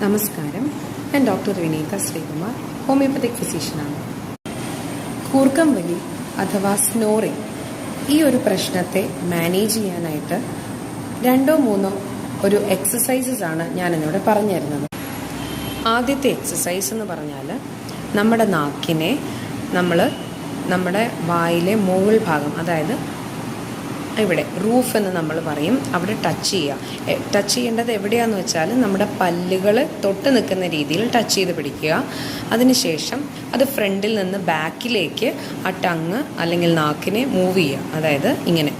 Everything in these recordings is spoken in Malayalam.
നമസ്കാരം, ഞാൻ ഡോക്ടർ വിനീത ശ്രീകുമാർ, ഹോമിയോപ്പത്തിക് ഫിസിഷ്യനാണ്. കൂർക്കം വലി അഥവാ സ്നോറിങ്, ഈ ഒരു പ്രശ്നത്തെ മാനേജ് ചെയ്യാനായിട്ട് 2-3 ഒരു എക്സസൈസസ് ആണ് ഞാനിന്നിവിടെ പറഞ്ഞു തരുന്നത്. ആദ്യത്തെ എക്സസൈസ് എന്ന് പറഞ്ഞാൽ നമ്മുടെ നാക്കിനെ നമ്മുടെ വായിലെ മുകൾ ഭാഗം, അതായത് ഇവിടെ റൂഫ് എന്ന് നമ്മൾ പറയും, അവിടെ ടച്ച് ചെയ്യുക. ടച്ച് ചെയ്യേണ്ടത് എവിടെയാണെന്ന് വെച്ചാൽ നമ്മുടെ പല്ലുകൾ തൊട്ട് നിൽക്കുന്ന രീതിയിൽ ടച്ച് ചെയ്ത് പിടിക്കുക. അതിനുശേഷം അത് ഫ്രണ്ടിൽ നിന്ന് ബാക്കിലേക്ക് ആ ടങ് അല്ലെങ്കിൽ നാക്കിനെ മൂവ് ചെയ്യുക. അതായത് ഇങ്ങനെ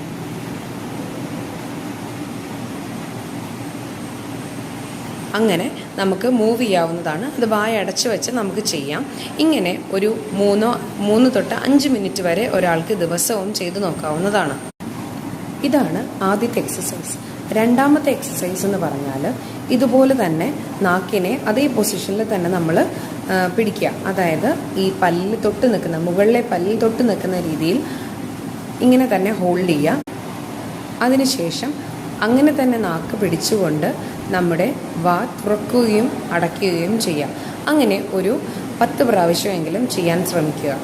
അങ്ങനെ നമുക്ക് മൂവ് ചെയ്യാവുന്നതാണ്. അത് വായ അടച്ചു വെച്ച് നമുക്ക് ചെയ്യാം. ഇങ്ങനെ ഒരു 3 തൊട്ട് 5 മിനിറ്റ് വരെ ഒരാൾക്ക് ദിവസവും ചെയ്തു നോക്കാവുന്നതാണ്. ഇതാണ് ആദ്യത്തെ എക്സസൈസ്. രണ്ടാമത്തെ എക്സസൈസ് എന്ന് പറഞ്ഞാൽ ഇതുപോലെ തന്നെ നാക്കിനെ അതേ പൊസിഷനിൽ തന്നെ നമ്മൾ പിടിക്കുക. അതായത് ഈ പല്ലിൽ തൊട്ട് നിൽക്കുന്ന, മുകളിലെ പല്ലിൽ തൊട്ട് നിൽക്കുന്ന രീതിയിൽ ഇങ്ങനെ തന്നെ ഹോൾഡ് ചെയ്യുക. അതിനുശേഷം അങ്ങനെ തന്നെ നാക്ക് പിടിച്ചുകൊണ്ട് നമ്മുടെ വാ തുറക്കുകയും അടയ്ക്കുകയും ചെയ്യാം. അങ്ങനെ ഒരു 10 പ്രാവശ്യമെങ്കിലും ചെയ്യാൻ ശ്രമിക്കുക.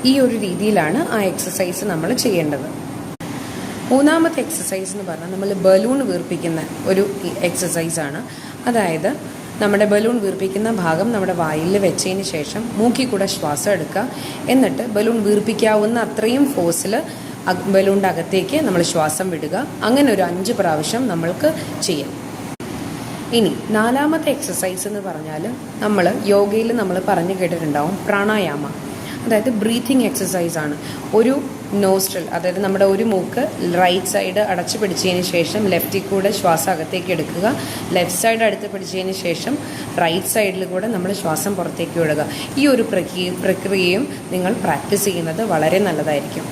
ഈ ഒരു രീതിയിലാണ് ആ എക്സസൈസ് നമ്മൾ ചെയ്യേണ്ടത്. മൂന്നാമത്തെ എക്സസൈസ് എന്ന് പറഞ്ഞാൽ നമ്മൾ ബലൂൺ വീർപ്പിക്കുന്ന ഒരു എക്സസൈസാണ്. അതായത് നമ്മുടെ ബലൂൺ വീർപ്പിക്കുന്ന ഭാഗം നമ്മുടെ വായിൽ വെച്ചതിന് ശേഷം മൂക്കിൽ കൂടെ ശ്വാസം എടുക്കുക. എന്നിട്ട് ബലൂൺ വീർപ്പിക്കാവുന്ന അത്രയും ഫോഴ്സിൽ ബലൂണിൻ്റെ അകത്തേക്ക് നമ്മൾ ശ്വാസം വിടുക. അങ്ങനെ ഒരു 5 പ്രാവശ്യം നമ്മൾക്ക് ചെയ്യാം. ഇനി 4ാമത്തെ എക്സസൈസ് എന്ന് പറഞ്ഞാൽ നമ്മൾ യോഗയിൽ നമ്മൾ പറഞ്ഞു കേട്ടിട്ടുണ്ടാവും, പ്രാണായാമ. അതായത് ബ്രീത്തിങ് എക്സസൈസാണ്. ഒരു നോസ്ട്രൽ, അതായത് നമ്മുടെ ഒരു മൂക്ക് റൈറ്റ് സൈഡ് അടച്ചു പിടിച്ചതിന് ശേഷം ലെഫ്റ്റിൽ കൂടെ ശ്വാസം അകത്തേക്ക് എടുക്കുക. ലെഫ്റ്റ് സൈഡ് അടുത്ത് പിടിച്ചതിന് ശേഷം റൈറ്റ് സൈഡിൽ കൂടെ നമ്മൾ ശ്വാസം പുറത്തേക്ക് വിടുക. ഈ ഒരു പ്രക്രിയയും നിങ്ങൾ പ്രാക്ടീസ് ചെയ്യുന്നത് വളരെ നല്ലതായിരിക്കും.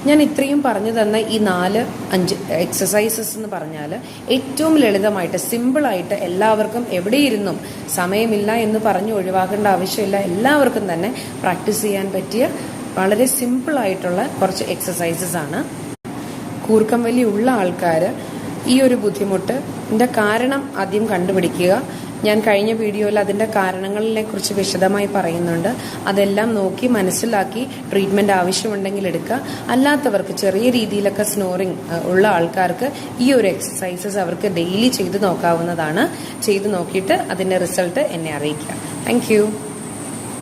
ഞാൻ ഇത്രയും പറഞ്ഞു തന്ന ഈ 4-5 എക്സസൈസസ് എന്ന് പറഞ്ഞാൽ ഏറ്റവും ലളിതമായിട്ട്, സിമ്പിളായിട്ട് എല്ലാവർക്കും എവിടെയിരുന്നും സമയമില്ല എന്ന് പറഞ്ഞ് ഒഴിവാക്കേണ്ട ആവശ്യമില്ല, എല്ലാവർക്കും തന്നെ പ്രാക്ടീസ് ചെയ്യാൻ പറ്റിയ വളരെ സിമ്പിളായിട്ടുള്ള കുറച്ച് എക്സസൈസസ് ആണ്. കൂർക്കം വലി ഉള്ള ആൾക്കാർ ഈ ഒരു ബുദ്ധിമുട്ടിൻ്റെ കാരണം ആദ്യം കണ്ടുപിടിക്കുക. ഞാൻ കഴിഞ്ഞ വീഡിയോയിൽ അതിൻ്റെ കാരണങ്ങളെ കുറിച്ച് വിശദമായി പറയുന്നുണ്ട്. അതെല്ലാം നോക്കി മനസ്സിലാക്കി ട്രീറ്റ്മെൻറ്റ് ആവശ്യമുണ്ടെങ്കിൽ എടുക്കുക. അല്ലാത്തവർക്ക് ചെറിയ രീതിയിലൊക്കെ സ്നോറിങ് ഉള്ള ആൾക്കാർക്ക് ഈ ഒരു എക്സസൈസസ് അവർക്ക് ഡെയിലി ചെയ്ത് നോക്കാവുന്നതാണ്. ചെയ്ത് നോക്കിയിട്ട് അതിൻ്റെ റിസൾട്ട് എന്നെ അറിയിക്കുക. താങ്ക്